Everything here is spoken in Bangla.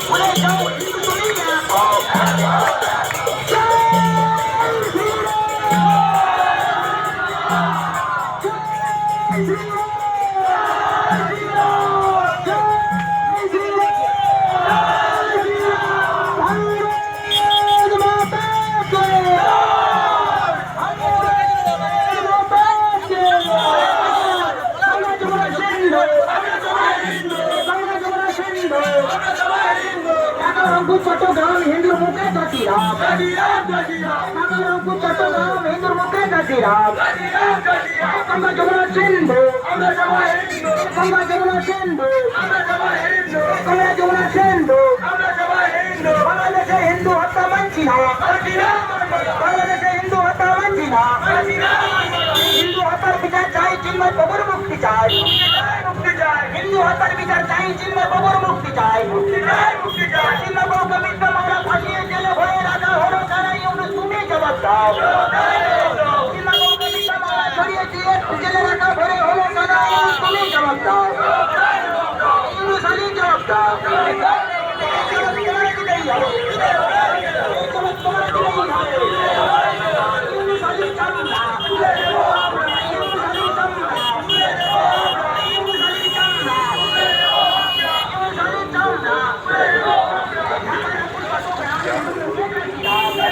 ভুলে যাও হিন্দু তুমি চট্টগ্রাম হিন্দুর মুখে জাতিরাম চট্টগ্রাম হিন্দুর মুখে জাতিরাম গঙ্গা যমুনা সিন্ধু গঙ্গা যমুনা সিন্ধু গঙ্গা যমুনা সিন্ধু বাংলাদেশে হিন্দু হত্যা মানছি না বাংলাদেশে হিন্দু হত্যা মানছি না হিন্দু হত্যার বিচার চাই চিন্ময় প্রভুর মুক্তি চাই হিন্দু হত্যার বিচার চাই চিন্ময় প্রভুর মুক্তি চাই চিন্ময় প্রভুকে মিথ্যা মামলা ফাঁসিয়ে জেলে ভরে রাজা হলো তারাই তুমি জবাব দাও